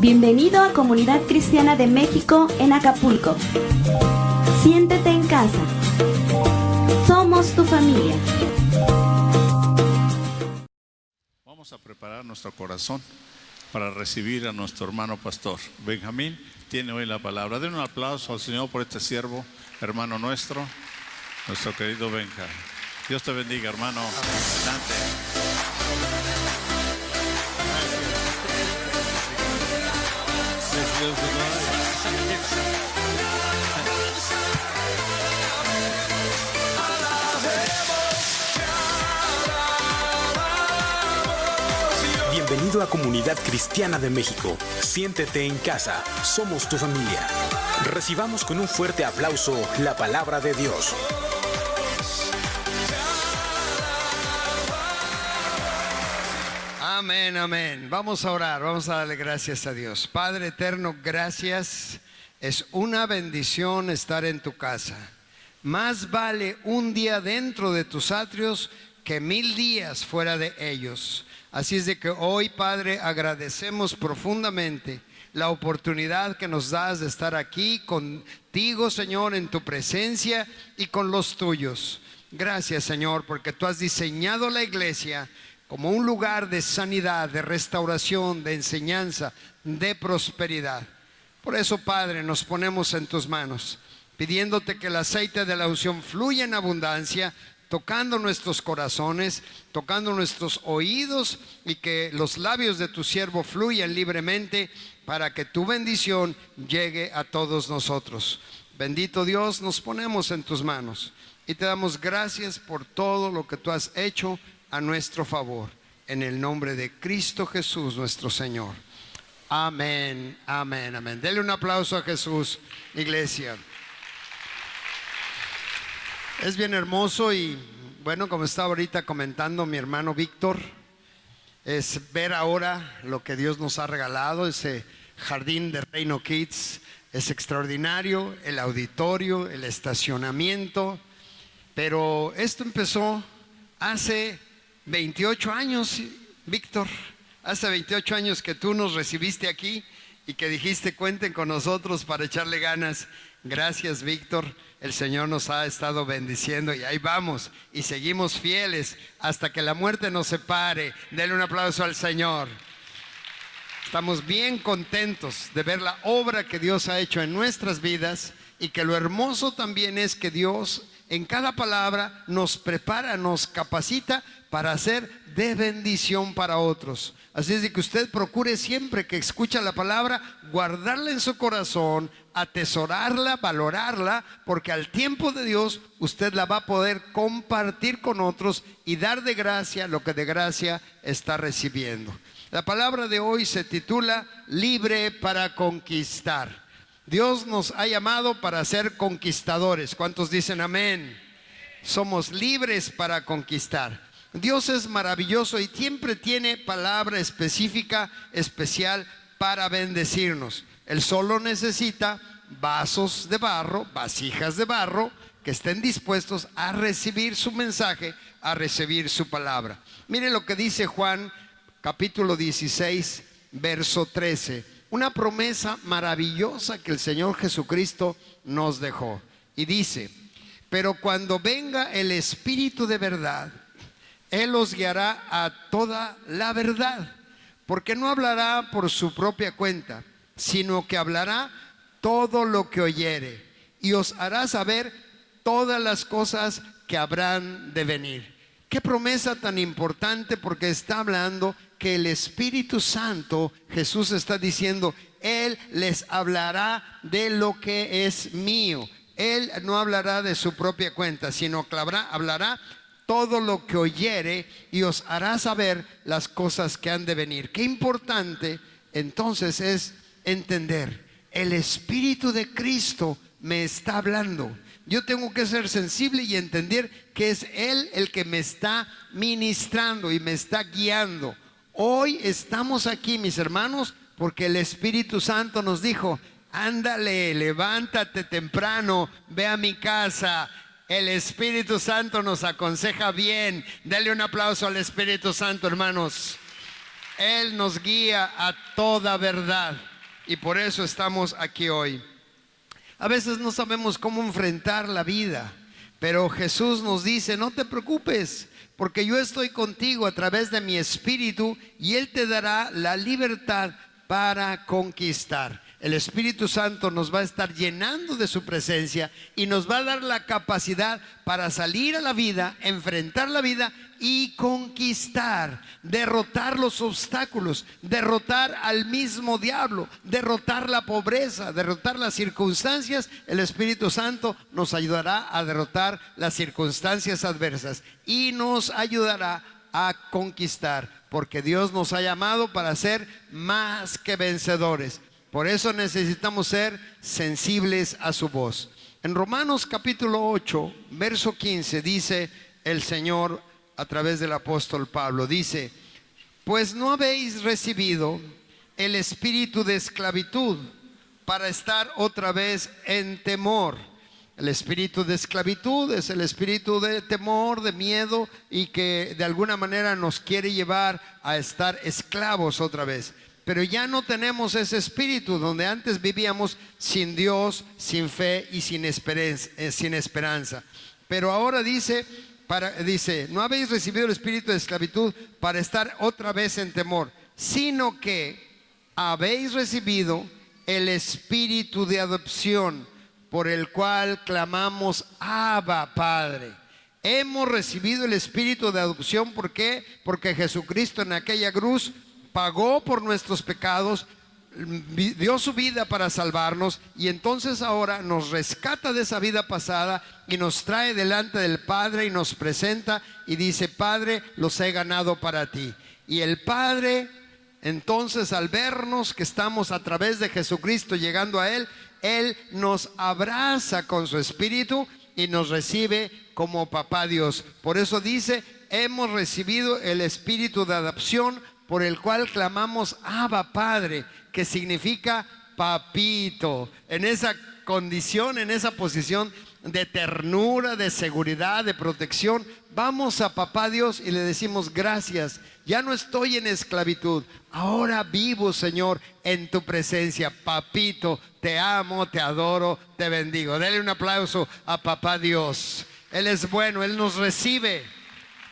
Bienvenido a Comunidad Cristiana de México en Acapulco. Siéntete en casa. Somos tu familia. Vamos a preparar nuestro corazón para recibir a nuestro hermano pastor. Benjamín tiene hoy la palabra. Den un aplauso al Señor por este siervo, hermano nuestro querido Benja. Dios te bendiga, hermano. Adelante. Bienvenido a Comunidad Cristiana de México. Siéntete en casa. Somos tu familia. Recibamos con un fuerte aplauso la palabra de Dios. Amén, amén. Vamos a orar, vamos a darle gracias a Dios. Padre eterno, gracias. Es una bendición estar en tu casa. Más vale un día dentro de tus atrios que 1000 días fuera de ellos. Así es de que hoy, Padre, agradecemos profundamente la oportunidad que nos das de estar aquí contigo, Señor, en tu presencia y con los tuyos. Gracias, Señor, porque tú has diseñado la iglesia como un lugar de sanidad, de restauración, de enseñanza, de prosperidad. Por eso, Padre, nos ponemos en tus manos, pidiéndote que el aceite de la unción fluya en abundancia, tocando nuestros corazones, tocando nuestros oídos, y que los labios de tu siervo fluyan libremente para que tu bendición llegue a todos nosotros. Bendito Dios, nos ponemos en tus manos y te damos gracias por todo lo que tú has hecho a nuestro favor, en el nombre de Cristo Jesús nuestro Señor. Amén, amén, amén. Dele un aplauso a Jesús, iglesia. Es bien hermoso y bueno, como estaba ahorita comentando mi hermano Víctor, es ver ahora lo que Dios nos ha regalado, ese jardín de Reino Kids. Es extraordinario, el auditorio, el estacionamiento, pero esto empezó hace 28 años, Víctor. Hace 28 años que tú nos recibiste aquí y que dijiste cuenten con nosotros para echarle ganas. Gracias, Víctor. El Señor nos ha estado bendiciendo y ahí vamos y seguimos fieles hasta que la muerte nos separe. Denle un aplauso al Señor. Estamos bien contentos de ver la obra que Dios ha hecho en nuestras vidas, y que lo hermoso también es que Dios en cada palabra nos prepara, nos capacita para hacer de bendición para otros. Así es de que usted procure siempre que escucha la palabra, guardarla en su corazón, atesorarla, valorarla, porque al tiempo de Dios usted la va a poder compartir con otros y dar de gracia lo que de gracia está recibiendo. La palabra de hoy se titula Libre para conquistar. Dios nos ha llamado para ser conquistadores. ¿Cuántos dicen amén? Somos libres para conquistar. Dios es maravilloso y siempre tiene palabra específica, especial para bendecirnos. Él solo necesita vasos de barro, vasijas de barro, que estén dispuestos a recibir su mensaje, a recibir su palabra. Mire lo que dice Juan capítulo 16, verso 13. Una promesa maravillosa que el Señor Jesucristo nos dejó. Y dice: pero cuando venga el Espíritu de verdad, Él os guiará a toda la verdad, porque no hablará por su propia cuenta, sino que hablará todo lo que oyere, y os hará saber todas las cosas que habrán de venir. Qué promesa tan importante, porque está hablando que el Espíritu Santo, Jesús está diciendo, Él les hablará de lo que es mío. Él no hablará de su propia cuenta, sino que hablará todo lo que oyere y os hará saber las cosas que han de venir. Qué importante entonces es entender, el Espíritu de Cristo me está hablando. Yo tengo que ser sensible y entender que es Él el que me está ministrando y me está guiando. Hoy estamos aquí, mis hermanos, porque el Espíritu Santo nos dijo: ándale, levántate temprano, ve a mi casa. El Espíritu Santo nos aconseja bien. Dale un aplauso al Espíritu Santo, hermanos. Él nos guía a toda verdad y por eso estamos aquí hoy. A veces no sabemos cómo enfrentar la vida, pero Jesús nos dice: no te preocupes, porque yo estoy contigo a través de mi espíritu y Él te dará la libertad para conquistar. El Espíritu Santo nos va a estar llenando de su presencia y nos va a dar la capacidad para salir a la vida, enfrentar la vida y conquistar, derrotar los obstáculos, derrotar al mismo diablo, derrotar la pobreza, derrotar las circunstancias. El Espíritu Santo nos ayudará a derrotar las circunstancias adversas y nos ayudará a conquistar, porque Dios nos ha llamado para ser más que vencedores. Por eso necesitamos ser sensibles a su voz. En Romanos capítulo 8, verso 15 dice el Señor a través del apóstol Pablo, dice: pues no habéis recibido el espíritu de esclavitud para estar otra vez en temor. El espíritu de esclavitud es el espíritu de temor, de miedo, y que de alguna manera nos quiere llevar a estar esclavos otra vez. Pero ya no tenemos ese espíritu donde antes vivíamos sin Dios, sin fe y sin esperanza. Pero ahora dice, no habéis recibido el espíritu de esclavitud para estar otra vez en temor, sino que habéis recibido el espíritu de adopción, por el cual clamamos: Abba, Padre. Hemos recibido el espíritu de adopción. ¿Por qué? Porque Jesucristo en aquella cruz pagó por nuestros pecados, dio su vida para salvarnos, y entonces ahora nos rescata de esa vida pasada y nos trae delante del Padre y nos presenta y dice: Padre, los he ganado para ti. Y el Padre, entonces, al vernos que estamos a través de Jesucristo llegando a Él, Él nos abraza con su espíritu y nos recibe como papá Dios. Por eso dice: hemos recibido el espíritu de adopción, por el cual clamamos Abba, Padre, que significa papito. En esa condición, en esa posición de ternura, de seguridad, de protección, vamos a papá Dios y le decimos: gracias, ya no estoy en esclavitud, ahora vivo, Señor, en tu presencia. Papito, te amo, te adoro, te bendigo. Dele un aplauso a papá Dios. Él es bueno, Él nos recibe.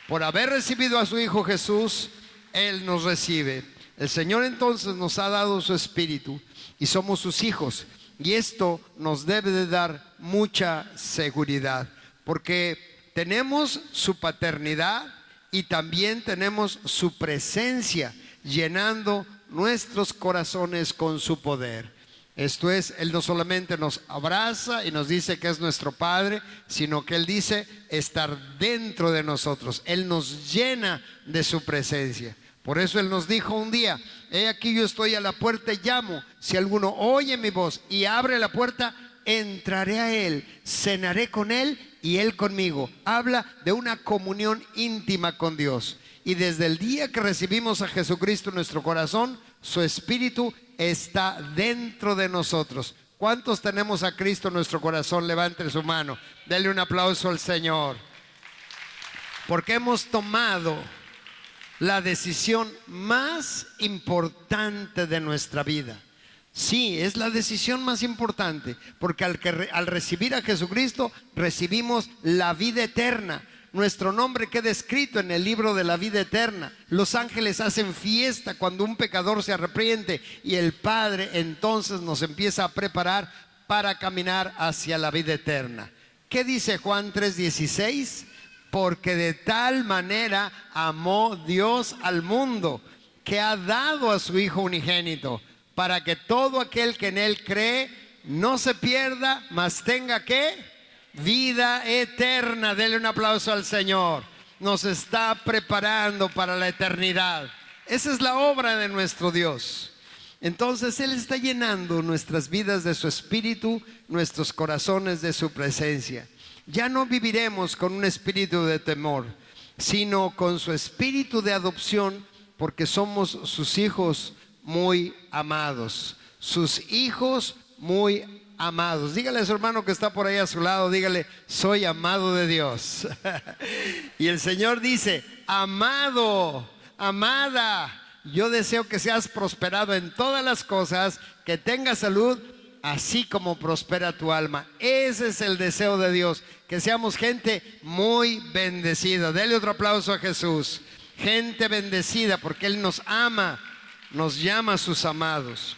Por haber recibido a su Hijo Jesús, Él nos recibe. El Señor entonces nos ha dado su espíritu y somos sus hijos, y esto nos debe de dar mucha seguridad, porque tenemos su paternidad y también tenemos su presencia llenando nuestros corazones con su poder. Esto es, Él no solamente nos abraza y nos dice que es nuestro Padre, sino que Él dice estar dentro de nosotros. Él nos llena de su presencia. Por eso Él nos dijo un día: he aquí yo estoy a la puerta y llamo. Si alguno oye mi voz y abre la puerta, entraré a Él, cenaré con Él y Él conmigo. Habla de una comunión íntima con Dios. Y desde el día que recibimos a Jesucristo en nuestro corazón, su espíritu está dentro de nosotros. ¿Cuántos tenemos a Cristo en nuestro corazón? Levanten su mano. Denle un aplauso al Señor. Porque hemos tomado la decisión más importante de nuestra vida. Sí, es la decisión más importante, porque al recibir a Jesucristo recibimos la vida eterna. Nuestro nombre queda escrito en el libro de la vida eterna. Los ángeles hacen fiesta cuando un pecador se arrepiente, y el Padre entonces nos empieza a preparar para caminar hacia la vida eterna. ¿Qué dice Juan 3:16? Porque de tal manera amó Dios al mundo, que ha dado a su Hijo unigénito, para que todo aquel que en Él cree no se pierda, mas tenga ¿qué? Vida eterna. Dele un aplauso al Señor. Nos está preparando para la eternidad. Esa es la obra de nuestro Dios. Entonces Él está llenando nuestras vidas de su espíritu, nuestros corazones de su presencia. Ya no viviremos con un espíritu de temor, sino con su espíritu de adopción, porque somos sus hijos muy amados. Sus hijos muy amados. Dígale a su hermano que está por ahí a su lado, dígale: soy amado de Dios. Y el Señor dice: amado, amada, Yo deseo que seas prosperado en todas las cosas, que tengas salud, así como prospera tu alma. Ese es el deseo de Dios, que seamos gente muy bendecida. Dele otro aplauso a Jesús. Gente bendecida, porque Él nos ama, nos llama a sus amados.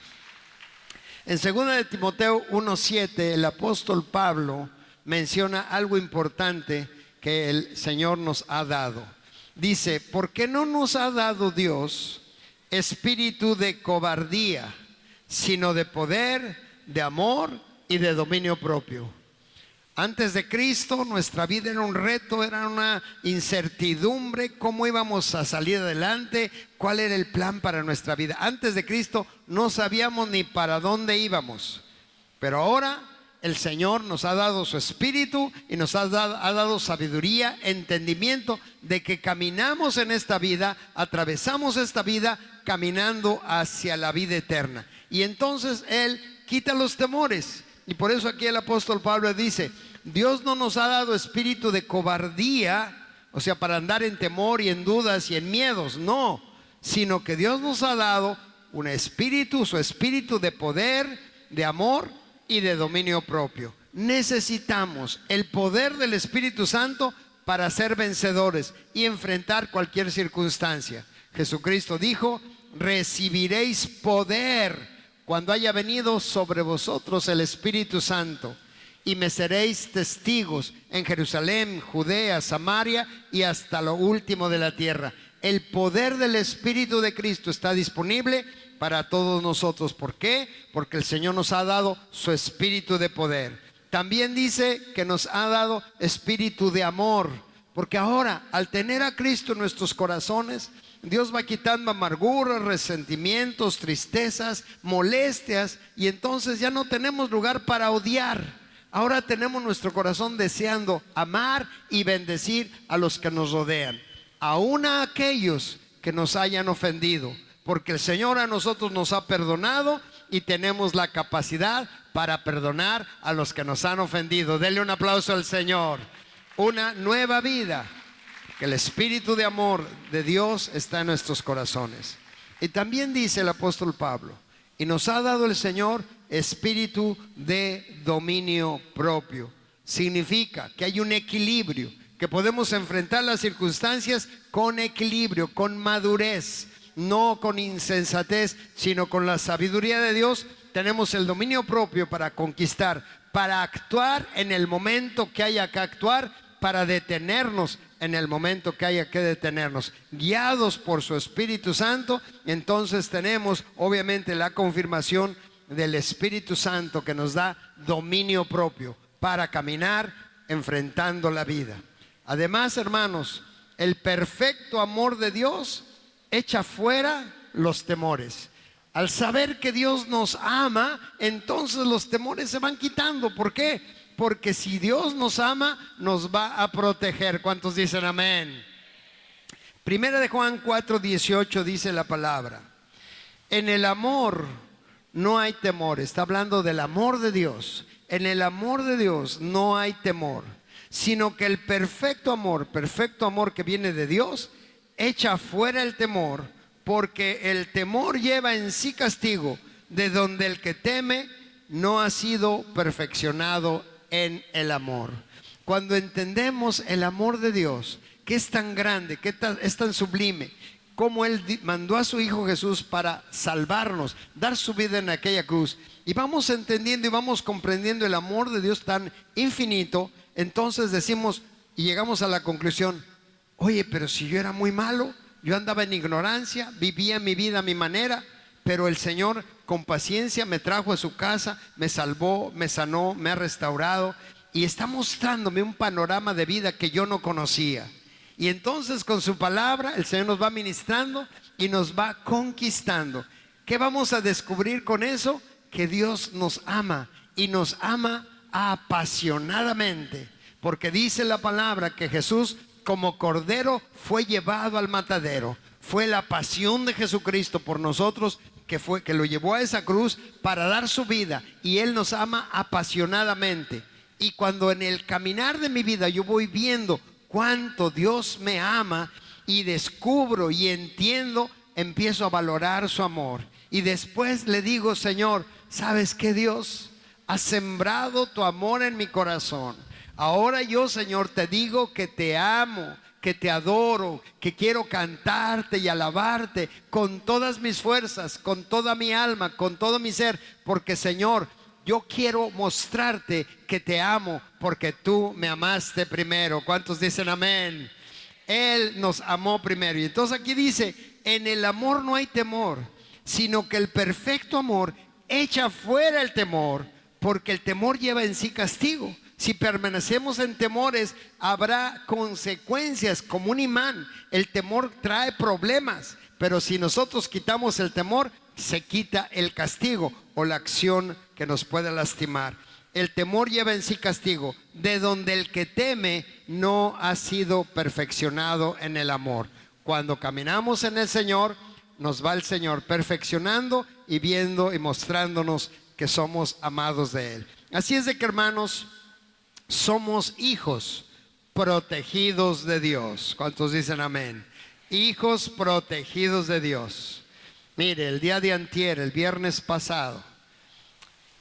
En 2 de Timoteo 1:7, el apóstol Pablo menciona algo importante que el Señor nos ha dado. Dice, ¿por qué no nos ha dado Dios espíritu de cobardía, sino de poder, de amor y de dominio propio? Antes de Cristo, nuestra vida era un reto, era una incertidumbre, cómo íbamos a salir adelante, cuál era el plan para nuestra vida. Antes de Cristo no sabíamos ni para dónde íbamos, pero ahora el Señor nos ha dado su espíritu y nos ha dado sabiduría, entendimiento de que caminamos en esta vida, atravesamos esta vida caminando hacia la vida eterna. Y entonces Él quita los temores. Y por eso aquí el apóstol Pablo dice, Dios no nos ha dado espíritu de cobardía, o sea, para andar en temor y en dudas y en miedos, no, sino que Dios nos ha dado un espíritu, su espíritu de poder, de amor y de dominio propio. Necesitamos el poder del Espíritu Santo para ser vencedores y enfrentar cualquier circunstancia. Jesucristo dijo, recibiréis poder cuando haya venido sobre vosotros el Espíritu Santo, y me seréis testigos en Jerusalén, Judea, Samaria y hasta lo último de la tierra. El poder del Espíritu de Cristo está disponible para todos nosotros. ¿Por qué? Porque el Señor nos ha dado su espíritu de poder. También dice que nos ha dado espíritu de amor, porque ahora al tener a Cristo en nuestros corazones, Dios va quitando amarguras, resentimientos, tristezas, molestias, y entonces ya no tenemos lugar para odiar. Ahora tenemos nuestro corazón deseando amar y bendecir a los que nos rodean, aún a aquellos que nos hayan ofendido, porque el Señor a nosotros nos ha perdonado y tenemos la capacidad para perdonar a los que nos han ofendido. Denle un aplauso al Señor. Una nueva vida, que el espíritu de amor de Dios está en nuestros corazones. Y también dice el apóstol Pablo, y nos ha dado el Señor espíritu de dominio propio. Significa que hay un equilibrio, que podemos enfrentar las circunstancias con equilibrio, con madurez, no con insensatez, sino con la sabiduría de Dios. Tenemos el dominio propio para conquistar, para actuar en el momento que haya que actuar, para detenernos en el momento que haya que detenernos, guiados por su Espíritu Santo. Entonces tenemos obviamente la confirmación del Espíritu Santo que nos da dominio propio para caminar enfrentando la vida. Además, hermanos, el perfecto amor de Dios echa fuera los temores. Al saber que Dios nos ama, entonces los temores se van quitando. ¿Por qué? Porque si Dios nos ama, nos va a proteger. ¿Cuántos dicen amén? Primera de Juan 4:18 dice la palabra, en el amor no hay temor. Está hablando del amor de Dios. En el amor de Dios no hay temor, sino que el perfecto amor que viene de Dios, echa fuera el temor, porque el temor lleva en sí castigo, de donde el que teme no ha sido perfeccionado en el amor. Cuando entendemos el amor de Dios, que es tan grande, que es tan sublime, como Él mandó a su Hijo Jesús para salvarnos, dar su vida en aquella cruz, y vamos entendiendo y vamos comprendiendo el amor de Dios tan infinito, entonces decimos y llegamos a la conclusión, oye, pero si yo era muy malo, yo andaba en ignorancia, vivía mi vida a mi manera, pero el Señor con paciencia me trajo a su casa, me salvó, me sanó, me ha restaurado y está mostrándome un panorama de vida que yo no conocía. Y entonces con su palabra el Señor nos va ministrando y nos va conquistando. ¿Qué vamos a descubrir con eso? Que Dios nos ama y nos ama apasionadamente, porque dice la palabra que Jesús como cordero fue llevado al matadero. Fue la pasión de Jesucristo por nosotros que lo llevó a esa cruz para dar su vida, y Él nos ama apasionadamente. Y cuando en el caminar de mi vida yo voy viendo cuánto Dios me ama y descubro y entiendo empiezo a valorar su amor. Y después le digo, Señor, ¿sabes qué, Dios? Has sembrado tu amor en mi corazón. Ahora yo, Señor, te digo que te amo, que te adoro, que quiero cantarte y alabarte con todas mis fuerzas, con toda mi alma, con todo mi ser, porque, Señor, yo quiero mostrarte que te amo porque tú me amaste primero. ¿Cuántos dicen amén? Él nos amó primero. Y entonces aquí dice, en el amor no hay temor, sino que el perfecto amor echa fuera el temor, porque el temor lleva en sí castigo. Si permanecemos en temores, habrá consecuencias como un imán. El temor trae problemas, pero si nosotros quitamos el temor, se quita el castigo o la acción que nos puede lastimar. El temor lleva en sí castigo, de donde el que teme no ha sido perfeccionado en el amor. Cuando caminamos en el Señor, nos va el Señor perfeccionando y viendo y mostrándonos que somos amados de Él. Así es de que, hermanos, somos hijos protegidos de Dios. ¿Cuántos dicen amén? Hijos protegidos de Dios. Mire, el día de antier, el viernes pasado,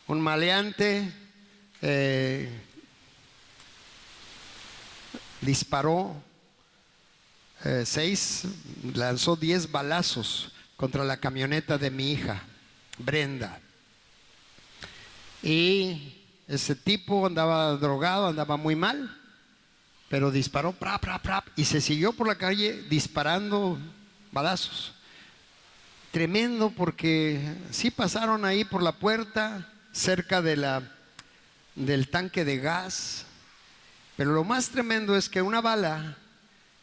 un maleante disparó lanzó 10 balazos contra la camioneta de mi hija, Brenda. Y ese tipo andaba drogado, andaba muy mal, pero disparó y se siguió por la calle disparando balazos. Tremendo, porque sí pasaron ahí por la puerta, cerca del tanque de gas, pero lo más tremendo es que una bala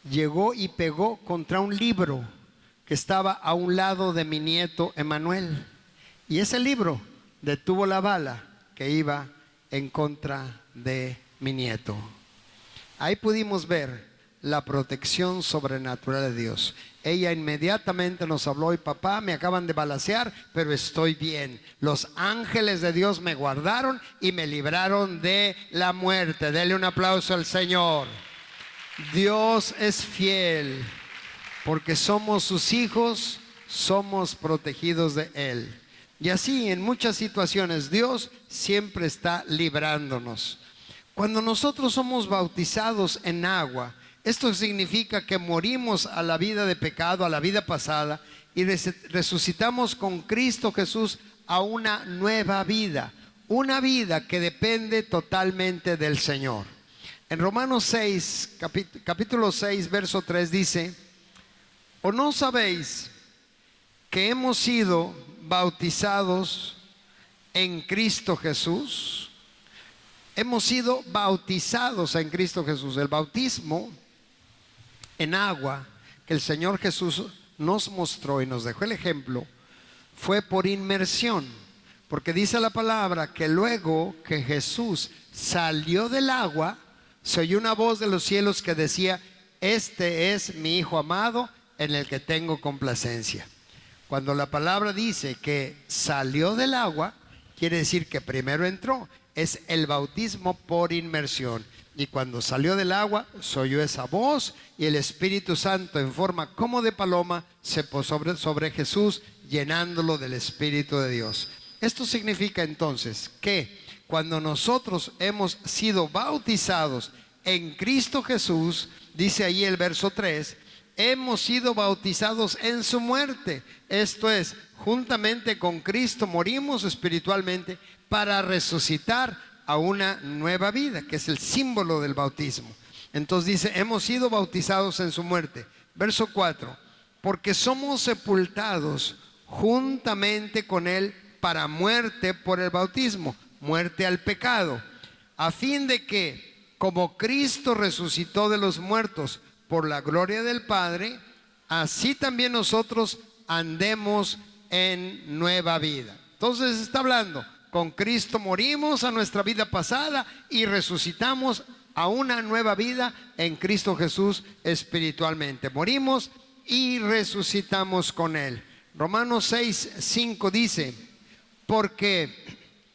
llegó y pegó contra un libro que estaba a un lado de mi nieto Emanuel, y ese libro detuvo la bala que iba en contra de mi nieto. Ahí pudimos ver la protección sobrenatural de Dios. Ella inmediatamente nos habló: y papá, me acaban de balacear, pero estoy bien. Los ángeles de Dios me guardaron y me libraron de la muerte. Dele un aplauso al Señor. Dios es fiel, porque somos sus hijos, somos protegidos de Él. Y así en muchas situaciones Dios siempre está librándonos. Cuando nosotros somos bautizados en agua, esto significa que morimos a la vida de pecado, a la vida pasada, y resucitamos con Cristo Jesús a una nueva vida, una vida que depende totalmente del Señor. En Romanos 6, capítulo 6, verso 3 dice: ¿o no sabéis que hemos sido bautizados en Cristo Jesús? Hemos sido bautizados en Cristo Jesús. El bautismo en agua que el Señor Jesús nos mostró y nos dejó el ejemplo fue por inmersión, porque dice la palabra que luego que Jesús salió del agua, se oyó una voz de los cielos que decía: este es mi Hijo amado, en el que tengo complacencia. Cuando la palabra dice que salió del agua, quiere decir que primero entró. Es el bautismo por inmersión. Y cuando salió del agua, se oyó esa voz, y el Espíritu Santo, en forma como de paloma, se posó sobre Jesús, llenándolo del Espíritu de Dios. Esto significa entonces que cuando nosotros hemos sido bautizados en Cristo Jesús, dice ahí el verso 3, hemos sido bautizados en su muerte. Esto es, juntamente con Cristo morimos espiritualmente para resucitar a una nueva vida, que es el símbolo del bautismo. Entonces dice: hemos sido bautizados en su muerte. Verso 4, porque somos sepultados juntamente con Él para muerte por el bautismo, muerte al pecado, a fin de que, como Cristo resucitó de los muertos por la gloria del Padre, así también nosotros andemos en nueva vida. Entonces está hablando: con Cristo morimos a nuestra vida pasada y resucitamos a una nueva vida en Cristo Jesús espiritualmente. Morimos y resucitamos con Él. Romanos 6, 5 dice: porque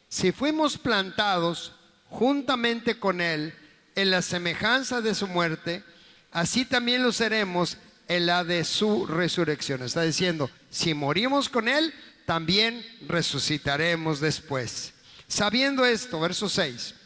si fuimos plantados juntamente con Él en la semejanza de su muerte, así también lo seremos en la de su resurrección. Está diciendo, si morimos con Él, también resucitaremos después. Sabiendo esto, verso 6,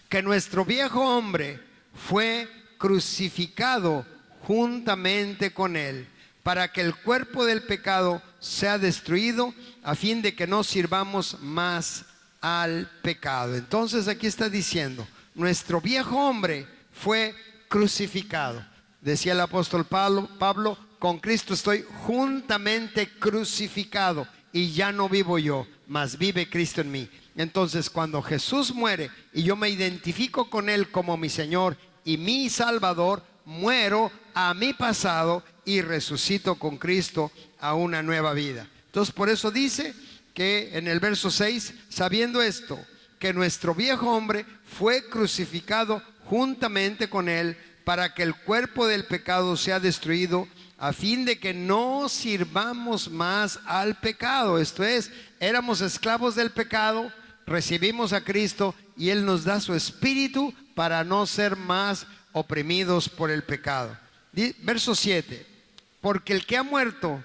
que nuestro viejo hombre fue crucificado juntamente con Él, para que el cuerpo del pecado sea destruido, a fin de que no sirvamos más al pecado. Entonces aquí está diciendo, nuestro viejo hombre fue crucificado. Decía el apóstol Pablo, con Cristo estoy juntamente crucificado, y ya no vivo yo, mas vive Cristo en mí. Entonces cuando Jesús muere y yo me identifico con Él como mi Señor y mi Salvador, muero a mi pasado y resucito con Cristo a una nueva vida. Entonces por eso dice que en el verso 6, sabiendo esto, que nuestro viejo hombre fue crucificado juntamente con Él, para que el cuerpo del pecado sea destruido, a fin de que no sirvamos más al pecado. Esto es, éramos esclavos del pecado, recibimos a Cristo y Él nos da su espíritu para no ser más oprimidos por el pecado. Verso 7, porque el que ha muerto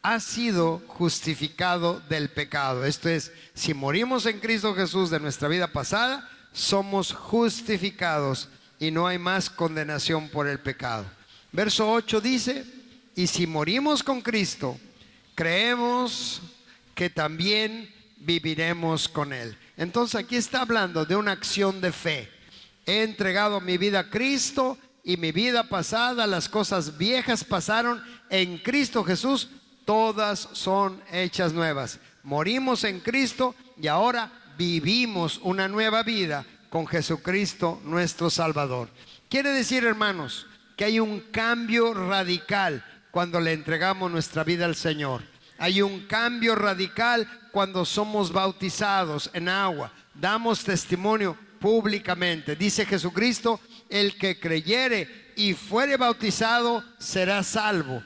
ha sido justificado del pecado. Esto es, si morimos en Cristo Jesús de nuestra vida pasada, somos justificados y no hay más condenación por el pecado. Verso 8 dice, y si morimos con Cristo, creemos que también viviremos con Él. Entonces aquí está hablando de una acción de fe. He entregado mi vida a Cristo y mi vida pasada, las cosas viejas pasaron, en Cristo Jesús todas son hechas nuevas. Morimos en Cristo y ahora vivimos una nueva vida con Jesucristo nuestro Salvador. Quiere decir, hermanos, que hay un cambio radical cuando le entregamos nuestra vida al Señor. Hay un cambio radical cuando somos bautizados en agua, damos testimonio públicamente. Dice Jesucristo, el que creyere y fuere bautizado será salvo.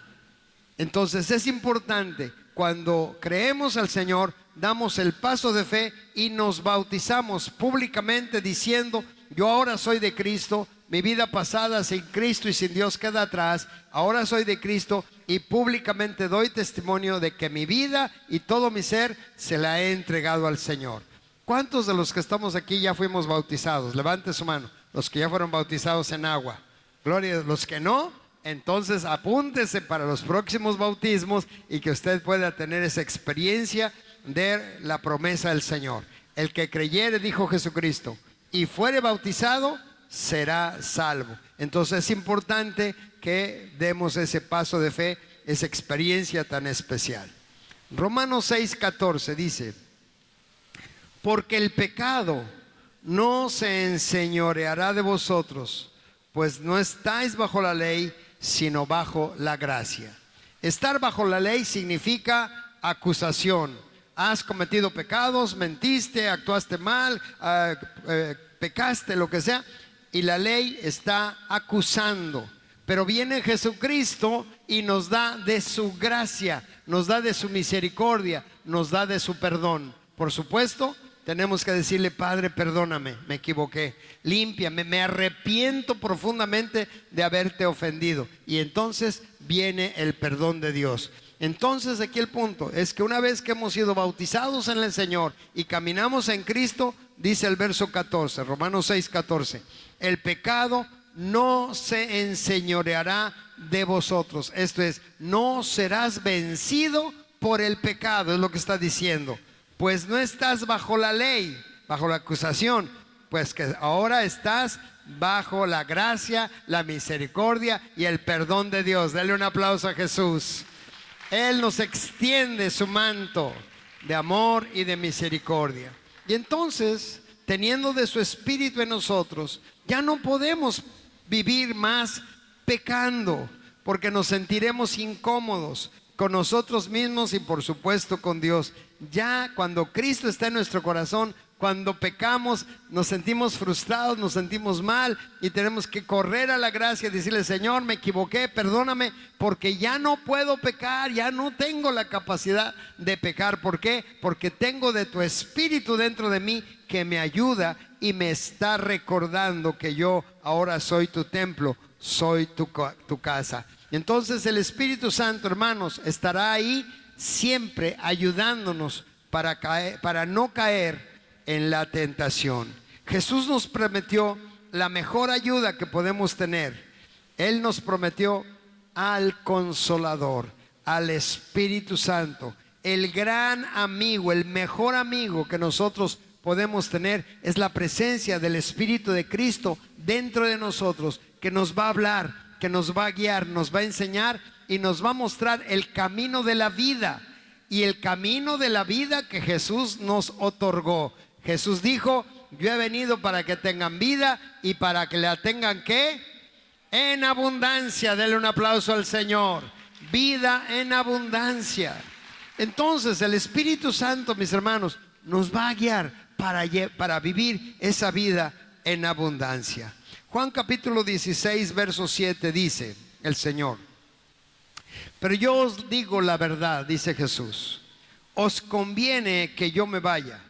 Entonces es importante, cuando creemos al Señor, damos el paso de fe y nos bautizamos públicamente diciendo, yo ahora soy de Cristo, mi vida pasada sin Cristo y sin Dios queda atrás, ahora soy de Cristo y públicamente doy testimonio de que mi vida y todo mi ser se la he entregado al Señor. ¿Cuántos de los que estamos aquí ya fuimos bautizados? Levante su mano, los que ya fueron bautizados en agua. Gloria a Dios. Los que no, entonces apúntese para los próximos bautismos y que usted pueda tener esa experiencia de la promesa del Señor. El que creyere, dijo Jesucristo, y fuere bautizado, será salvo. Entonces es importante que demos ese paso de fe, esa experiencia tan especial. Romanos 6:14 dice, porque el pecado no se enseñoreará de vosotros, pues no estáis bajo la ley, sino bajo la gracia. Estar bajo la ley significa acusación. Has cometido pecados, mentiste, actuaste mal, pecaste, lo que sea, y la ley está acusando. Pero viene Jesucristo y nos da de su gracia, nos da de su misericordia, nos da de su perdón. Por supuesto, tenemos que decirle, Padre, perdóname, me equivoqué, límpiame, me arrepiento profundamente de haberte ofendido. Y entonces viene el perdón de Dios. Entonces aquí el punto es que una vez que hemos sido bautizados en el Señor y caminamos en Cristo, dice el verso 14, Romanos 6:14, el pecado no se enseñoreará de vosotros. Esto es, no serás vencido por el pecado, es lo que está diciendo. Pues no estás bajo la ley, bajo la acusación, pues que ahora estás bajo la gracia, la misericordia y el perdón de Dios. Dale un aplauso a Jesús. Él nos extiende su manto de amor y de misericordia. Y entonces, teniendo de su espíritu en nosotros, ya no podemos vivir más pecando, porque nos sentiremos incómodos con nosotros mismos y por supuesto con Dios. Ya cuando Cristo está en nuestro corazón, cuando pecamos, nos sentimos frustrados, nos sentimos mal y tenemos que correr a la gracia y decirle, Señor, me equivoqué, perdóname, porque ya no puedo pecar, ya no tengo la capacidad de pecar. ¿Por qué? Porque tengo de tu espíritu dentro de mí que me ayuda y me está recordando que yo ahora soy tu templo, soy tu casa. Y entonces el Espíritu Santo, hermanos, estará ahí siempre ayudándonos para no caer en la tentación. Jesús nos prometió la mejor ayuda que podemos tener. Él nos prometió al Consolador, al Espíritu Santo. El gran amigo, el mejor amigo que nosotros podemos tener es la presencia del Espíritu de Cristo dentro de nosotros, que nos va a hablar, que nos va a guiar, nos va a enseñar y nos va a mostrar el camino de la vida. Y el camino de la vida que Jesús nos otorgó. Jesús dijo: yo he venido para que tengan vida y para que la tengan, ¿qué? En abundancia. Denle un aplauso al Señor. Vida en abundancia. Entonces el Espíritu Santo, mis hermanos, nos va a guiar para vivir esa vida en abundancia. Juan capítulo 16 verso 7 dice el Señor: pero yo os digo la verdad, dice Jesús, os conviene que yo me vaya,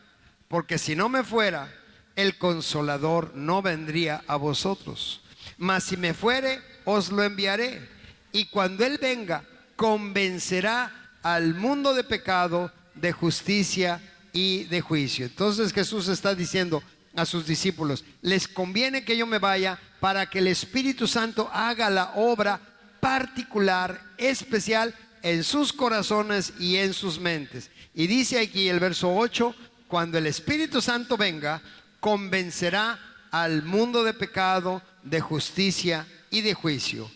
porque si no me fuera, el Consolador no vendría a vosotros. Mas si me fuere, os lo enviaré. Y cuando Él venga, convencerá al mundo de pecado, de justicia y de juicio. Entonces Jesús está diciendo a sus discípulos: les conviene que yo me vaya para que el Espíritu Santo haga la obra particular, especial en sus corazones y en sus mentes. Y dice aquí el verso 8: cuando el Espíritu Santo venga, convencerá al mundo de pecado, de justicia y de juicio.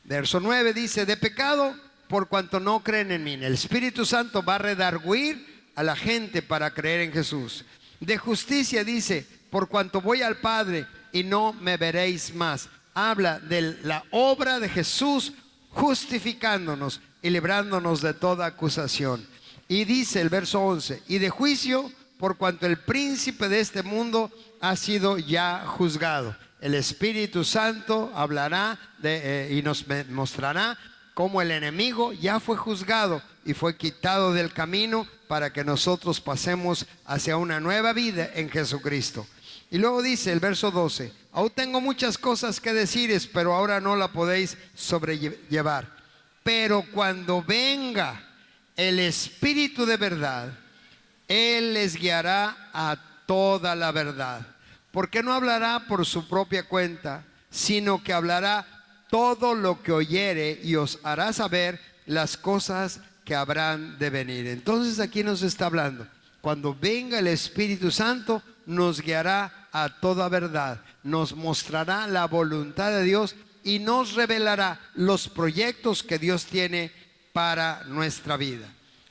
Verso 9 dice: de pecado, por cuanto no creen en mí. El Espíritu Santo va a redarguir a la gente para creer en Jesús. De justicia dice: por cuanto voy al Padre y no me veréis más. Habla de la obra de Jesús justificándonos y librándonos de toda acusación. Y dice el verso 11: y de juicio, por cuanto el príncipe de este mundo ha sido ya juzgado. El Espíritu Santo hablará y nos mostrará cómo el enemigo ya fue juzgado y fue quitado del camino para que nosotros pasemos hacia una nueva vida en Jesucristo. Y luego dice el verso 12: aún tengo muchas cosas que deciros, pero ahora no la podéis sobrellevar. Pero cuando venga el Espíritu de verdad, Él les guiará a toda la verdad. Porque no hablará por su propia cuenta, sino que hablará todo lo que oyere y os hará saber las cosas que habrán de venir. Entonces aquí nos está hablando: cuando venga el Espíritu Santo, nos guiará a toda verdad, nos mostrará la voluntad de Dios y nos revelará los proyectos que Dios tiene para nuestra vida.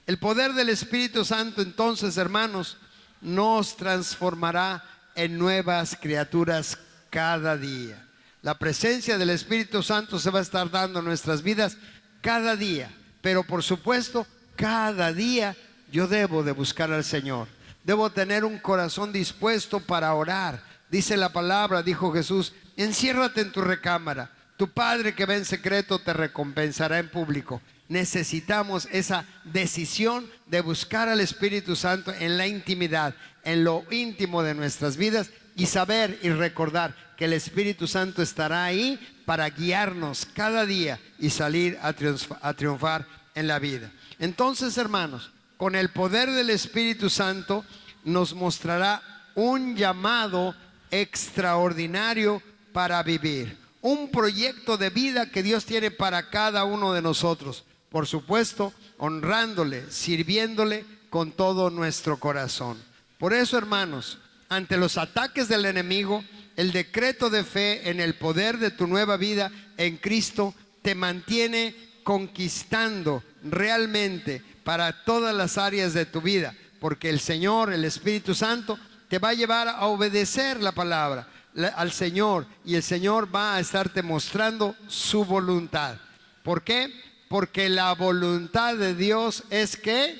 El poder del Espíritu Santo, entonces, hermanos, nos transformará en nuevas criaturas cada día. La presencia del Espíritu Santo se va a estar dando en nuestras vidas cada día, pero por supuesto, cada día yo debo de buscar al Señor. Debo tener un corazón dispuesto para orar. Dice la palabra, dijo Jesús: enciérrate en tu recámara. Tu Padre que ve en secreto te recompensará en público. Necesitamos esa decisión de buscar al Espíritu Santo en la intimidad, en lo íntimo de nuestras vidas, y saber y recordar que el Espíritu Santo estará ahí para guiarnos cada día y salir a triunfar en la vida. Entonces, hermanos, con el poder del Espíritu Santo nos mostrará un llamado extraordinario para vivir, un proyecto de vida que Dios tiene para cada uno de nosotros. Por supuesto, honrándole, sirviéndole con todo nuestro corazón. Por eso, hermanos, ante los ataques del enemigo, el decreto de fe en el poder de tu nueva vida en Cristo te mantiene conquistando realmente para todas las áreas de tu vida, porque el Señor, el Espíritu Santo, te va a llevar a obedecer la palabra al Señor, y el Señor va a estarte mostrando su voluntad. ¿Por qué? Porque la voluntad de Dios es ¿qué?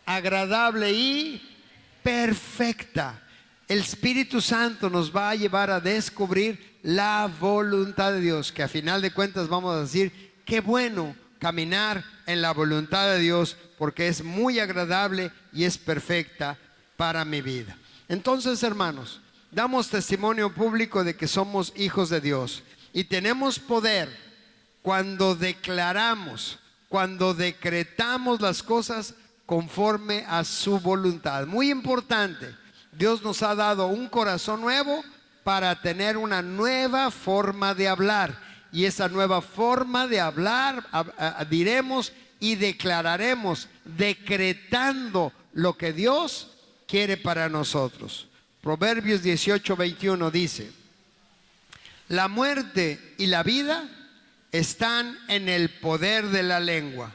Agradable y perfecta. El Espíritu Santo nos va a llevar a descubrir la voluntad de Dios, que a final de cuentas vamos a decir: qué bueno caminar en la voluntad de Dios, porque es muy agradable y es perfecta para mi vida. Entonces, hermanos, damos testimonio público de que somos hijos de Dios y tenemos poder cuando declaramos, cuando decretamos las cosas conforme a su voluntad. Muy importante, Dios nos ha dado un corazón nuevo para tener una nueva forma de hablar. Y esa nueva forma de hablar, diremos y declararemos, decretando lo que Dios quiere para nosotros. Proverbios 18:21 dice: la muerte y la vida están en el poder de la lengua.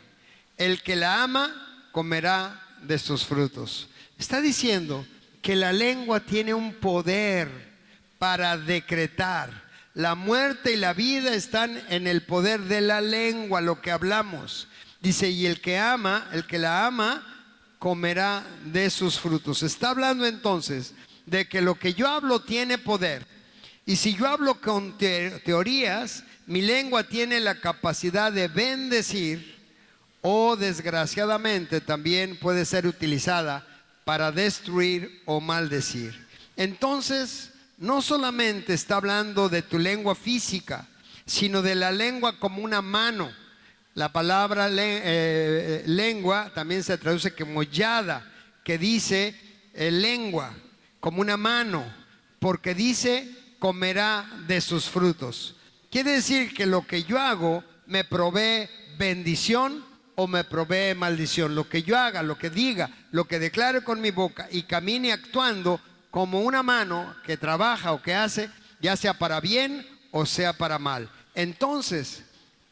El que la ama comerá de sus frutos. Está diciendo que la lengua tiene un poder para decretar. La muerte y la vida están en el poder de la lengua, lo que hablamos. Dice, y el que la ama, comerá de sus frutos. Está hablando entonces de que lo que yo hablo tiene poder. Y si yo hablo con teorías, mi lengua tiene la capacidad de bendecir, o desgraciadamente también puede ser utilizada para destruir o maldecir. Entonces, no solamente está hablando de tu lengua física, sino de la lengua como una mano. La palabra lengua también se traduce como yada, que dice lengua, como una mano, porque dice comerá de sus frutos. Quiere decir que lo que yo hago me provee bendición o me provee maldición. Lo que yo haga, lo que diga, lo que declare con mi boca y camine actuando como una mano que trabaja o que hace, ya sea para bien o sea para mal. Entonces,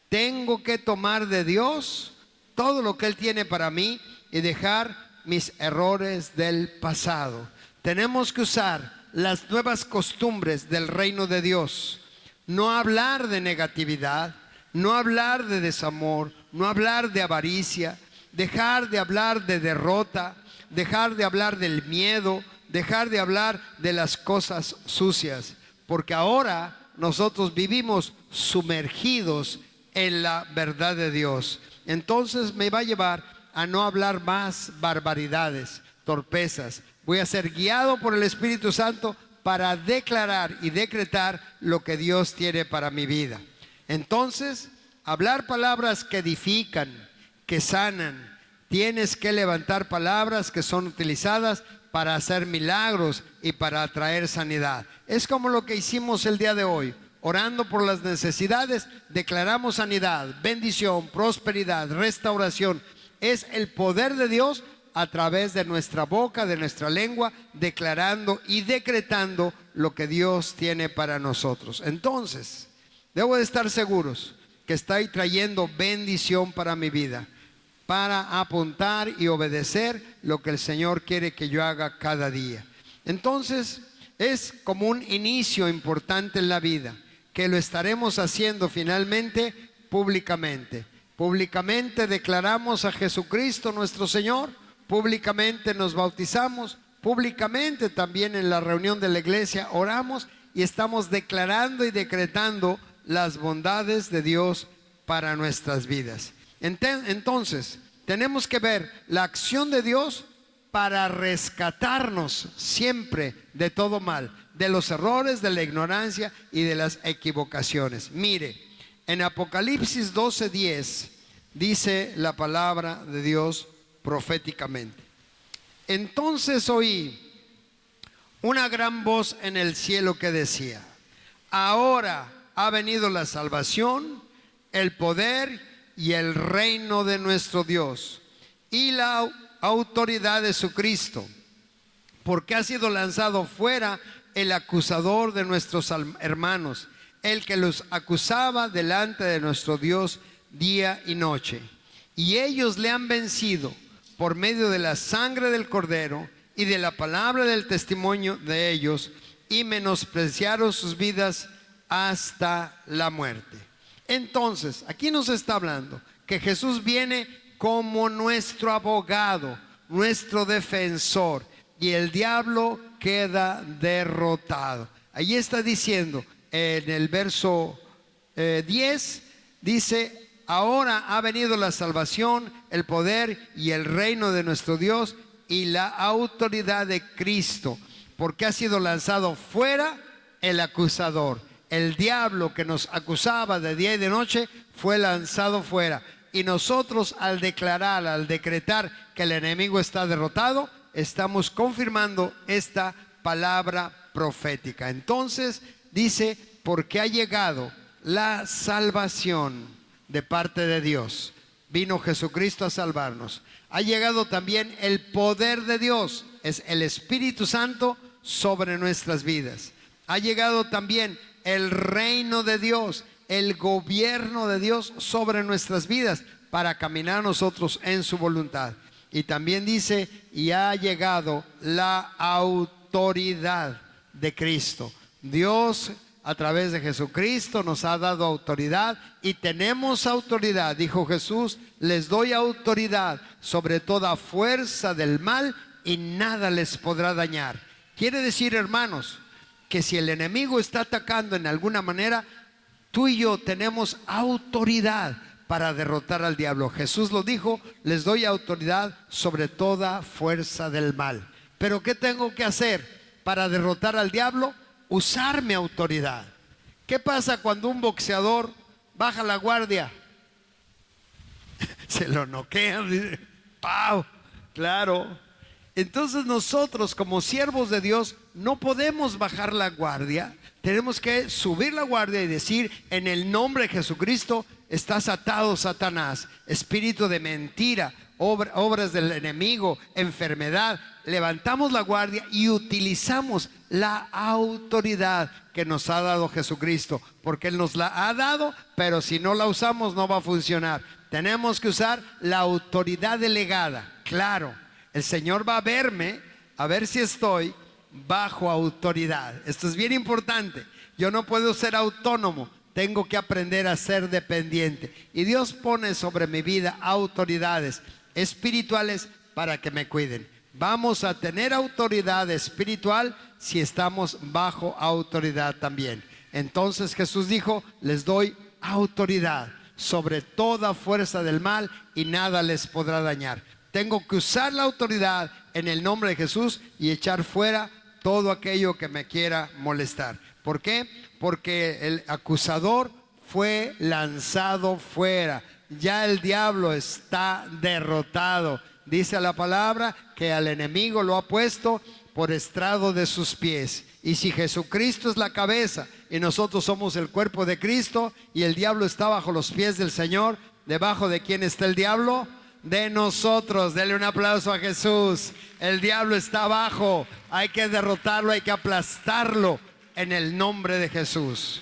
tengo que tomar de Dios todo lo que Él tiene para mí y dejar mis errores del pasado. Tenemos que usar las nuevas costumbres del reino de Dios. No hablar de negatividad, no hablar de desamor, no hablar de avaricia, dejar de hablar de derrota, dejar de hablar del miedo, dejar de hablar de las cosas sucias, porque ahora nosotros vivimos sumergidos en la verdad de Dios. Entonces me va a llevar a no hablar más barbaridades, torpezas. Voy a ser guiado por el Espíritu Santo para declarar y decretar lo que Dios tiene para mi vida. Entonces, hablar palabras que edifican, que sanan. Tienes que levantar palabras que son utilizadas para hacer milagros y para traer sanidad. Es como lo que hicimos el día de hoy. Orando por las necesidades, declaramos sanidad, bendición, prosperidad, restauración. Es el poder de Dios a través de nuestra boca, de nuestra lengua, declarando y decretando lo que Dios tiene para nosotros. Entonces, debo de estar seguros que estoy trayendo bendición para mi vida, para apuntar y obedecer lo que el Señor quiere que yo haga cada día. Entonces, es como un inicio importante en la vida, que lo estaremos haciendo finalmente públicamente. Públicamente declaramos a Jesucristo nuestro Señor, públicamente nos bautizamos, públicamente también en la reunión de la iglesia oramos y estamos declarando y decretando las bondades de Dios para nuestras vidas. Entonces, tenemos que ver la acción de Dios para rescatarnos siempre de todo mal, de los errores, de la ignorancia y de las equivocaciones. Mire, en Apocalipsis 12:10 dice la palabra de Dios proféticamente: entonces oí una gran voz en el cielo que decía: ahora ha venido la salvación, el poder y el reino de nuestro Dios y la autoridad de su Cristo, porque ha sido lanzado fuera el acusador de nuestros hermanos, el que los acusaba delante de nuestro Dios día y noche. Y ellos le han vencido por medio de la sangre del Cordero y de la palabra del testimonio de ellos, y menospreciaron sus vidas hasta la muerte. Entonces, aquí nos está hablando que Jesús viene como nuestro abogado, nuestro defensor, y el diablo queda derrotado. Ahí está diciendo en el verso 10, dice: ahora ha venido la salvación, el poder y el reino de nuestro Dios y la autoridad de Cristo, porque ha sido lanzado fuera el acusador. El diablo que nos acusaba de día y de noche fue lanzado fuera. Y nosotros al declarar, al decretar que el enemigo está derrotado, estamos confirmando esta palabra profética. Entonces dice, porque ha llegado la salvación de parte de Dios. Vino Jesucristo a salvarnos. Ha llegado también el poder de Dios, es el Espíritu Santo sobre nuestras vidas. Ha llegado también el reino de Dios, el gobierno de Dios sobre nuestras vidas para caminar nosotros en su voluntad. Y también dice, y ha llegado la autoridad de Cristo. Dios a través de Jesucristo nos ha dado autoridad y tenemos autoridad. Dijo Jesús, les doy autoridad sobre toda fuerza del mal y nada les podrá dañar. Quiere decir, hermanos, que si el enemigo está atacando en alguna manera, tú y yo tenemos autoridad para derrotar al diablo. Jesús lo dijo, les doy autoridad sobre toda fuerza del mal. Pero ¿qué tengo que hacer para derrotar al diablo? Usar mi autoridad. ¿Qué pasa cuando un boxeador baja la guardia? Se lo noquean. ¡Pau! Claro. Entonces nosotros como siervos de Dios no podemos bajar la guardia. Tenemos que subir la guardia y decir, en el nombre de Jesucristo estás atado, Satanás, espíritu de mentira, obras del enemigo, enfermedad. Levantamos la guardia y utilizamos la autoridad que nos ha dado Jesucristo, porque Él nos la ha dado, pero si no la usamos no va a funcionar. Tenemos que usar la autoridad delegada. Claro, el Señor va a verme, a ver si estoy bajo autoridad. Esto es bien importante. Yo no puedo ser autónomo, tengo que aprender a ser dependiente. Y Dios pone sobre mi vida autoridades espirituales para que me cuiden. Vamos a tener autoridad espiritual si estamos bajo autoridad también. Entonces Jesús dijo, les doy autoridad sobre toda fuerza del mal y nada les podrá dañar. Tengo que usar la autoridad en el nombre de Jesús y echar fuera todo aquello que me quiera molestar. ¿Por qué? Porque el acusador fue lanzado fuera. Ya el diablo está derrotado. Dice la palabra que al enemigo lo ha puesto por estrado de sus pies. Y si Jesucristo es la cabeza y nosotros somos el cuerpo de Cristo y el diablo está bajo los pies del Señor, ¿debajo de quién está el diablo? De nosotros. Dele un aplauso a Jesús. El diablo está abajo. Hay que derrotarlo, hay que aplastarlo en el nombre de Jesús.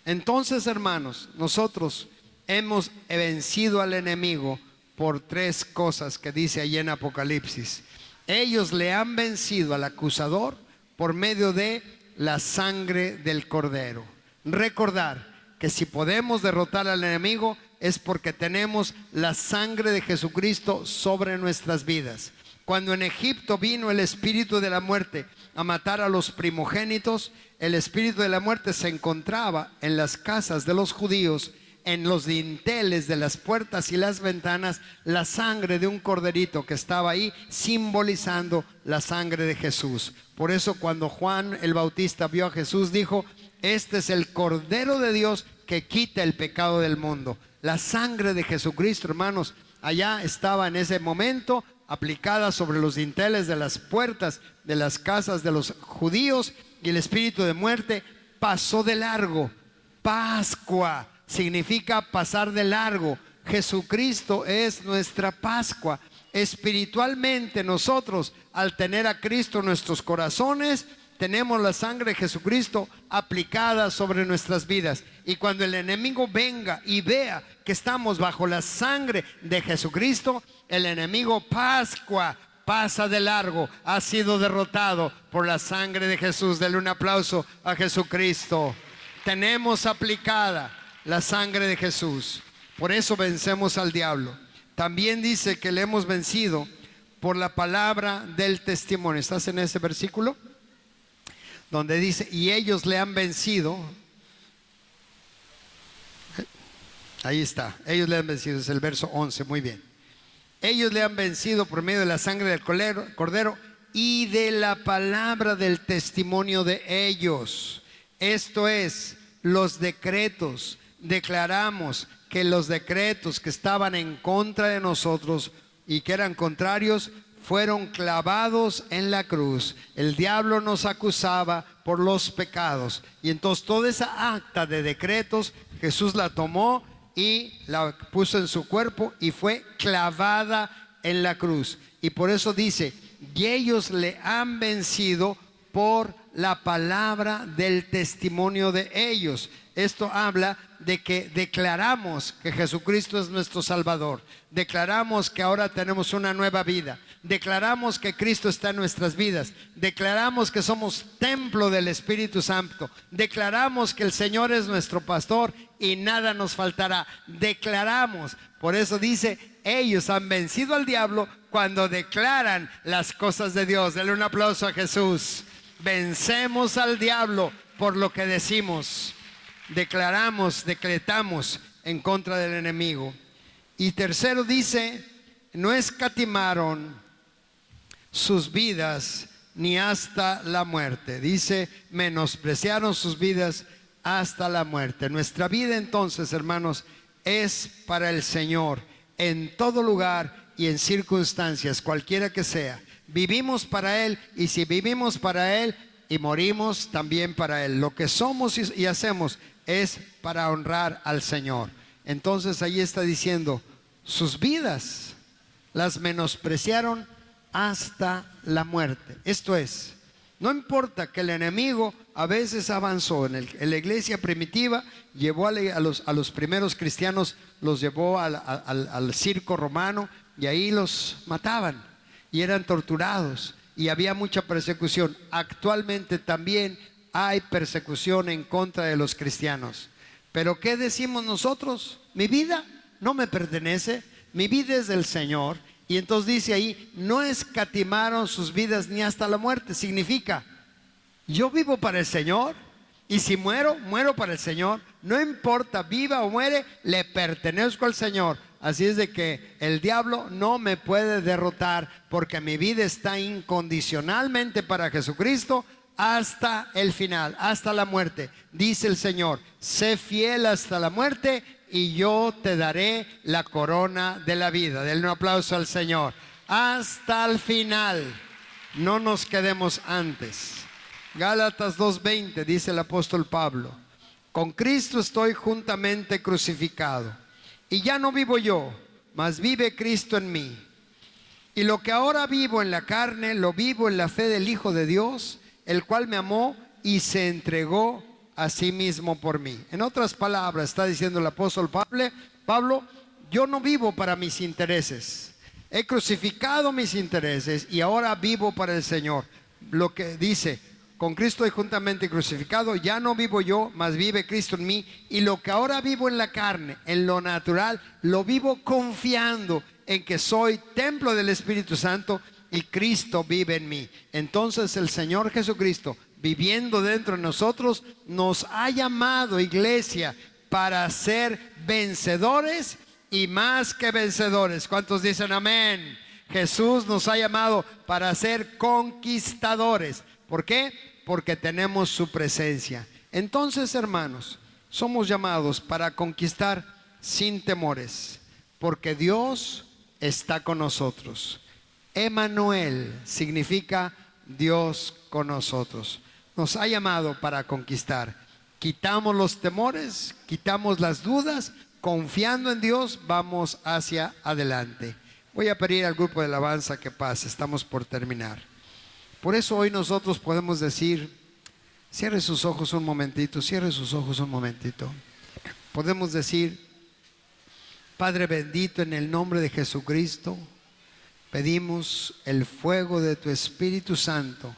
Entonces, hermanos, nosotros hemos vencido al enemigo por tres cosas que dice allí en Apocalipsis. Ellos le han vencido al acusador por medio de la sangre del Cordero. Recordar que si podemos derrotar al enemigo es porque tenemos la sangre de Jesucristo sobre nuestras vidas. Cuando en Egipto vino el espíritu de la muerte a matar a los primogénitos, el espíritu de la muerte se encontraba en las casas de los judíos, en los dinteles de las puertas y las ventanas, la sangre de un corderito que estaba ahí simbolizando la sangre de Jesús. Por eso cuando Juan el Bautista vio a Jesús dijo, este es el Cordero de Dios que quita el pecado del mundo. La sangre de Jesucristo, hermanos, allá estaba en ese momento aplicada sobre los dinteles de las puertas de las casas de los judíos, y el espíritu de muerte pasó de largo. Pascua significa pasar de largo. Jesucristo es nuestra Pascua. Espiritualmente nosotros, al tener a Cristo en nuestros corazones, tenemos la sangre de Jesucristo aplicada sobre nuestras vidas. Y cuando el enemigo venga y vea que estamos bajo la sangre de Jesucristo, el enemigo Pascua pasa de largo, ha sido derrotado por la sangre de Jesús. Dele un aplauso a Jesucristo. Tenemos aplicada la sangre de Jesús. Por eso vencemos al diablo. También dice que le hemos vencido por la palabra del testimonio. ¿Estás en ese versículo? Donde dice, y ellos le han vencido. Ahí está, ellos le han vencido, es el verso 11, muy bien. Ellos le han vencido por medio de la sangre del Cordero y de la palabra del testimonio de ellos. Esto es, los decretos. Declaramos que los decretos que estaban en contra de nosotros y que eran contrarios fueron clavados en la cruz. El diablo nos acusaba por los pecados. Y entonces toda esa acta de decretos, Jesús la tomó y la puso en su cuerpo y fue clavada en la cruz. Y por eso dice, y ellos le han vencido por la palabra del testimonio de ellos. Esto habla de que declaramos que Jesucristo es nuestro Salvador. Declaramos que ahora tenemos una nueva vida. Declaramos que Cristo está en nuestras vidas. Declaramos que somos templo del Espíritu Santo. Declaramos que el Señor es nuestro pastor y nada nos faltará. Declaramos, por eso dice, ellos han vencido al diablo cuando declaran las cosas de Dios. Denle un aplauso a Jesús. Vencemos al diablo por lo que decimos. Declaramos, decretamos en contra del enemigo. Y tercero dice, no escatimaron sus vidas ni hasta la muerte. Dice, menospreciaron sus vidas hasta la muerte. Nuestra vida entonces, hermanos, es para el Señor en todo lugar y en circunstancias, cualquiera que sea. Vivimos para Él, y si vivimos para Él y morimos también para Él. Lo que somos y hacemos es para honrar al Señor. Entonces ahí está diciendo, sus vidas las menospreciaron hasta la muerte. Esto es, no importa que el enemigo a veces avanzó. En la iglesia primitiva llevó a los primeros cristianos, los llevó al circo romano, y ahí los mataban y eran torturados y había mucha persecución. Actualmente también hay persecución en contra de los cristianos. Pero ¿qué decimos nosotros? Mi vida no me pertenece, mi vida es del Señor. Y entonces dice ahí, no escatimaron sus vidas ni hasta la muerte. Significa, yo vivo para el Señor, y si muero, muero para el Señor. No importa, viva o muere, le pertenezco al Señor. Así es de que el diablo no me puede derrotar, porque mi vida está incondicionalmente para Jesucristo hasta el final, hasta la muerte. Dice el Señor, sé fiel hasta la muerte y yo te daré la corona de la vida. Denle un aplauso al Señor. Hasta el final, no nos quedemos antes. Gálatas 2:20 dice el apóstol Pablo, con Cristo estoy juntamente crucificado, y ya no vivo yo, mas vive Cristo en mí. Y lo que ahora vivo en la carne, lo vivo en la fe del Hijo de Dios, el cual me amó y se entregó a sí mismo por mí. En otras palabras, está diciendo el apóstol Pablo, yo no vivo para mis intereses. He crucificado mis intereses y ahora vivo para el Señor. Lo que dice, con Cristo estoy juntamente crucificado, ya no vivo yo, mas vive Cristo en mí. Y lo que ahora vivo en la carne, en lo natural, lo vivo confiando en que soy templo del Espíritu Santo y Cristo vive en mí. Entonces el Señor Jesucristo, viviendo dentro de nosotros, nos ha llamado, iglesia, para ser vencedores y más que vencedores. ¿Cuántos dicen amén? Jesús nos ha llamado para ser conquistadores. ¿Por qué? Porque tenemos su presencia. Entonces, hermanos, somos llamados para conquistar sin temores, porque Dios está con nosotros. Emmanuel significa Dios con nosotros. Nos ha llamado para conquistar. Quitamos los temores, quitamos las dudas, confiando en Dios, vamos hacia adelante. Voy a pedir al grupo de alabanza que pase, estamos por terminar. Por eso hoy nosotros podemos decir, cierre sus ojos un momentito, cierre sus ojos un momentito. Podemos decir, Padre bendito, en el nombre de Jesucristo, pedimos el fuego de tu Espíritu Santo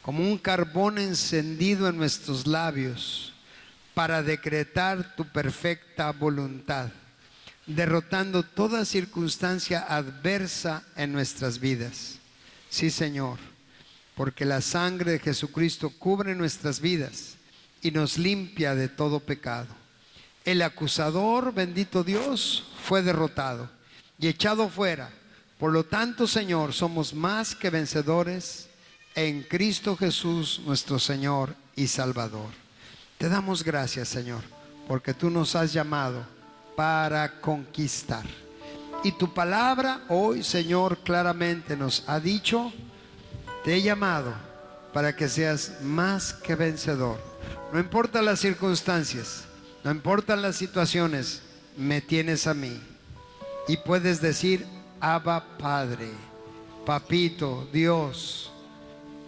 como un carbón encendido en nuestros labios para decretar tu perfecta voluntad, derrotando toda circunstancia adversa en nuestras vidas. Sí, Señor, porque la sangre de Jesucristo cubre nuestras vidas y nos limpia de todo pecado. El acusador, bendito Dios, fue derrotado y echado fuera. Por lo tanto, Señor, somos más que vencedores en Cristo Jesús, nuestro Señor y Salvador. Te Te damos gracias, Señor, porque tú nos has llamado para conquistar. Y tu palabra hoy, Señor, claramente nos ha dicho: te he llamado para que seas más que vencedor. No importa las circunstancias, no importan las situaciones, me tienes a mí. Y puedes decir: Abba, Padre, Papito, Dios,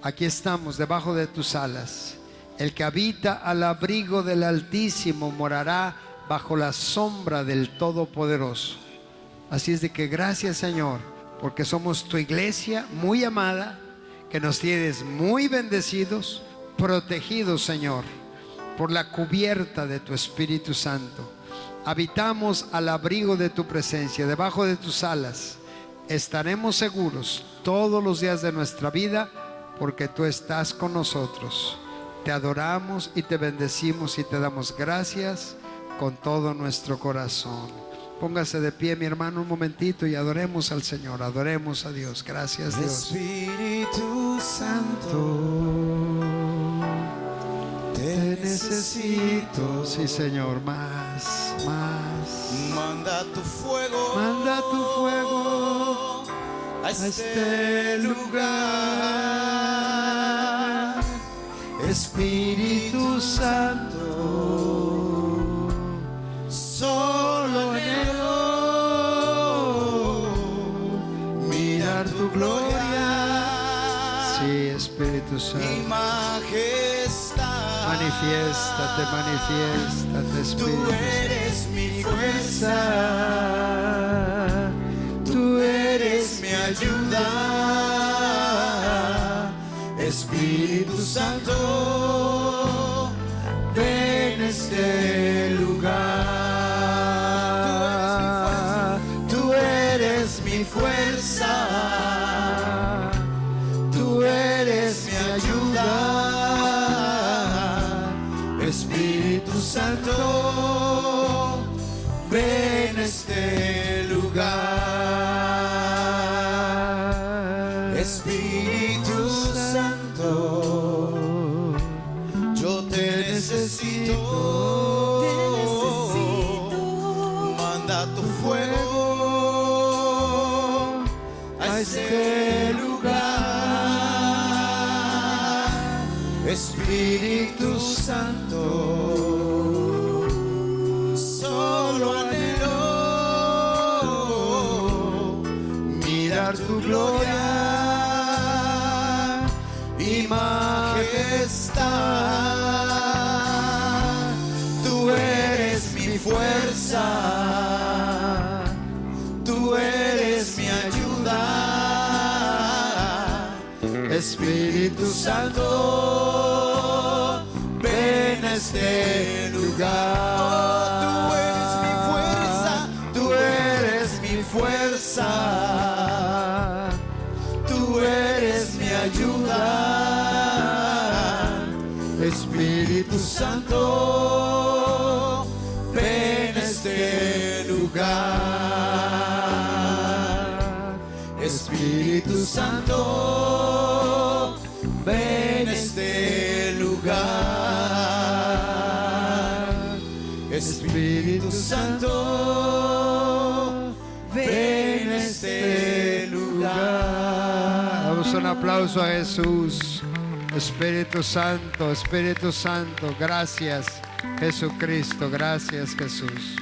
aquí estamos debajo de tus alas. El que habita al abrigo del Altísimo morará bajo la sombra del Todopoderoso. Así es de que gracias, Señor, porque somos tu iglesia muy amada, que nos tienes muy bendecidos, protegidos, Señor, por la cubierta de tu Espíritu Santo. Habitamos al abrigo de tu presencia, debajo de tus alas. Estaremos seguros todos los días de nuestra vida, porque tú estás con nosotros. Te adoramos y te bendecimos y te damos gracias con todo nuestro corazón. Póngase de pie, mi hermano, un momentito y adoremos al Señor, adoremos a Dios. Gracias, Dios. Espíritu Santo, te necesito. Sí, Señor, más. Manda tu fuego, Manda tu fuego a este lugar. Espíritu Santo, Solo anhelo mirar tu gloria. sí, Espíritu Mi Santo, majestad. manifiéstate, Tú Espíritu. eres mi fuerza, Tú eres mi ayuda. Espíritu Santo, ven a este lugar. Tú eres mi fuerza, tú eres mi ayuda. Espíritu Santo, ven a este lugar. Espíritu Santo, yo te necesito. Manda tu fuego a este lugar. Espíritu Santo, solo anhelo mirar tu gloria y majestad. Tú eres mi fuerza, tú eres mi ayuda. Espíritu Santo, ven a este lugar. Tú eres mi fuerza, tú eres mi fuerza. Tú eres mi ayuda. Espíritu Santo, ven a este lugar. Espíritu Santo, ven a este lugar. Espíritu Santo, ven a este lugar. Damos un aplauso a Jesús. Espíritu Santo, gracias Jesucristo, gracias Jesús.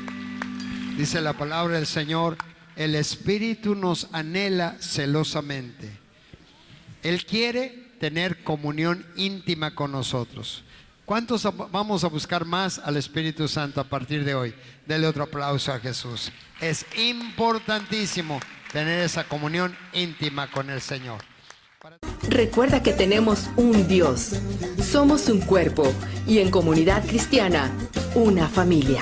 Dice la palabra del Señor: el Espíritu nos anhela celosamente. Él quiere tener comunión íntima con nosotros. ¿Cuántos vamos a buscar más al Espíritu Santo a partir de hoy? Dele otro aplauso a Jesús. Es importantísimo tener esa comunión íntima con el Señor. Recuerda que tenemos un Dios, somos un cuerpo y en Comunidad Cristiana, una familia.